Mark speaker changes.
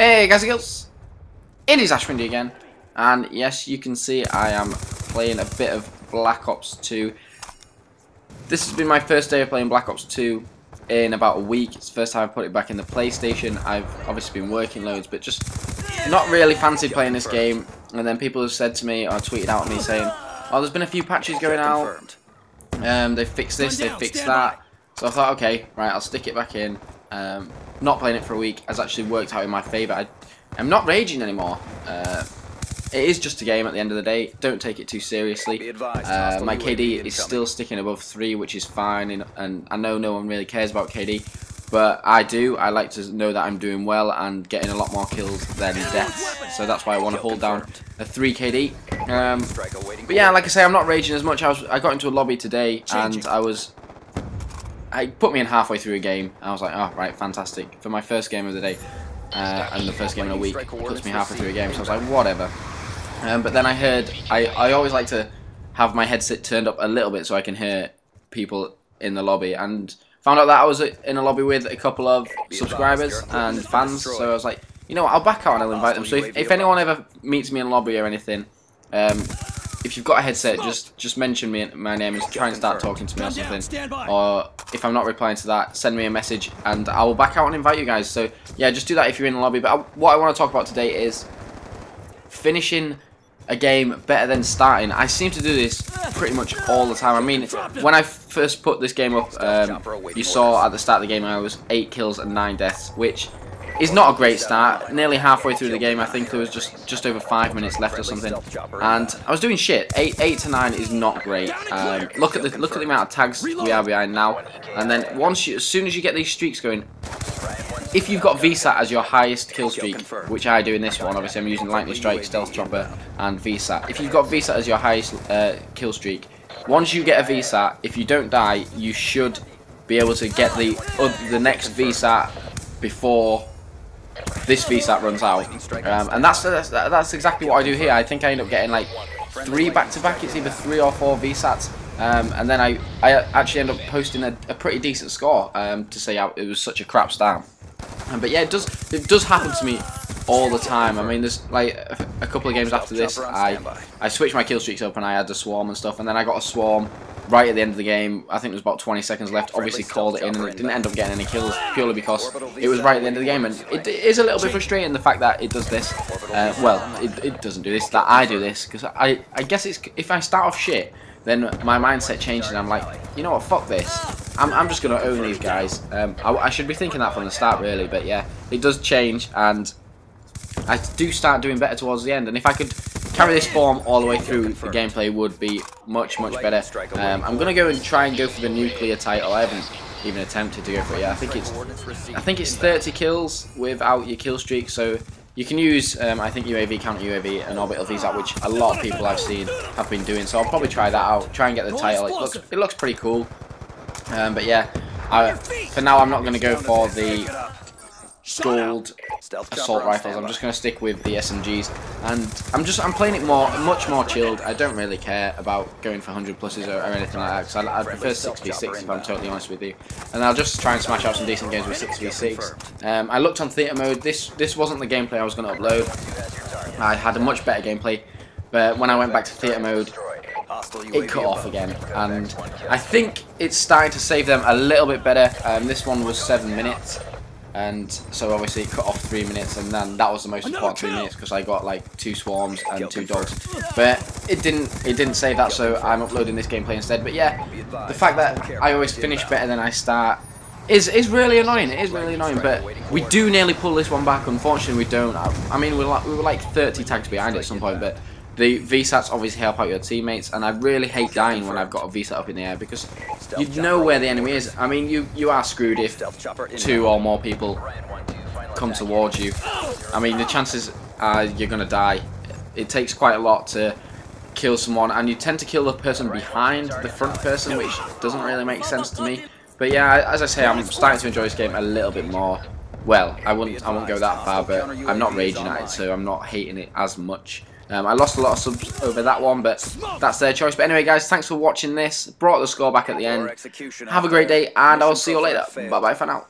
Speaker 1: Hey guys and girls, it is Ashwindy again, and yes, you can see I am playing a bit of Black Ops 2. This has been my first day of playing Black Ops 2 in about a week. It's the first time I've put it back in the PlayStation. I've obviously been working loads, but just not really fancied playing this game. And then people have said to me, or tweeted out at me saying, oh, there's been a few patches going out, they've fixed this, they've fixed that. So I thought, okay, right, I'll stick it back in. Not playing it for a week has actually worked out in my favour. I'm not raging anymore. It is just a game at the end of the day. Don't take it too seriously. My KD is still sticking above 3, which is fine, and I know no one really cares about KD, but I do. I like to know that I'm doing well and getting a lot more kills than deaths, so that's why I want to hold down a 3 KD. But yeah, like I say, I'm not raging as much. I got into a lobby today, and I put me in halfway through a game. I was like, oh, right, fantastic. For my first game of the day, and the first game in a week, it puts me halfway through a game, so I was like, whatever. But then I heard, I always like to have my headset turned up a little bit so I can hear people in the lobby, and found out that I was in a lobby with a couple of subscribers and fans, so I was like, you know what, I'll back out and I'll invite them. So if anyone ever meets me in a lobby or anything, if you've got a headset, just mention my name and try and start talking to me or something. Or if I'm not replying to that, send me a message and I will back out and invite you guys. So yeah, just do that if you're in the lobby. But what I want to talk about today is finishing a game better than starting. I seem to do this pretty much all the time. I mean, when I first put this game up, you saw at the start of the game I was 8 kills and 9 deaths, which is not a great start. Nearly halfway through the game, I think there was just over 5 minutes left or something, and I was doing shit. 8 to 9 is not great. Look at the amount of tags we are behind now. And then as soon as you get these streaks going, if you've got VSAT as your highest kill streak, which I do in this one, obviously I'm using Lightning Strike, Stealth Chopper, and VSAT. If you've got VSAT as your highest kill streak, once you get a VSAT, if you don't die, you should be able to get the next VSAT before this VSAT runs out, and that's exactly what I do here. I think I end up getting like 3 back-to-back. It's either 3 or 4 VSATs, and then I actually end up posting a pretty decent score to say it was such a crap start. But yeah, it does happen to me all the time. I mean, there's like a couple of games after this, I switched my kill streaks up and I had the swarm and stuff, and then I got a swarm right at the end of the game. I think there was about 20 seconds left. Obviously called it in, and it didn't end up getting any kills purely because it was right at the end of the game. And it is a little bit frustrating, the fact that it does this. Well, it doesn't do this, that I do this, because I guess it's, if I start off shit, then my mindset changes and I'm like, you know what, fuck this. I'm just going to own these guys. I should be thinking that from the start, really, but yeah, it does change, and I do start doing better towards the end. And if I could carry this form all the way through, the gameplay would be much better. I'm going to go and try and go for the nuclear title. I haven't even attempted to go for it yet. I think it's 30 kills without your kill streak, so you can use, I think, UAV, counter UAV, and orbital VSAT, which a lot of people I've seen have been doing. So I'll probably try that out, try and get the title. It looks pretty cool. But yeah, for now I'm not going to go for the gold assault rifles. I'm just going to stick with the SMGs, and I'm playing it much more chilled. I don't really care about going for 100 pluses or anything like that, because I prefer 6v6 if I'm totally honest with you, and I'll just try and smash out some decent games with 6v6. I looked on theatre mode. This wasn't the gameplay I was going to upload. I had a much better gameplay, but when I went back to theatre mode, it cut off again, and I think it's starting to save them a little bit better. This one was 7 minutes, and so obviously it cut off 3 minutes, and then that was the most important 3 minutes because I got like 2 swarms and 2 dogs. But it didn't save that, so I'm uploading this gameplay instead. But yeah, the fact that I always finish better than I start is really annoying. It is really annoying, but we do nearly pull this one back. Unfortunately, we don't. I mean, we were like 30 tags behind at some point, but the VSATs obviously help out your teammates, and I really hate dying when I've got a VSAT up in the air, because you know where the enemy is. I mean, you are screwed if 2 or more people come towards you. I mean, the chances are you're going to die. It takes quite a lot to kill someone, and you tend to kill the person behind the front person, which doesn't really make sense to me. But yeah, as I say, I'm starting to enjoy this game a little bit more. Well, I won't go that far, but I'm not raging at it, so I'm not hating it as much. I lost a lot of subs over that one, but that's their choice. But anyway, guys, thanks for watching this. Brought the score back at the end. Have a great day, and I'll see you later. Bye-bye for now.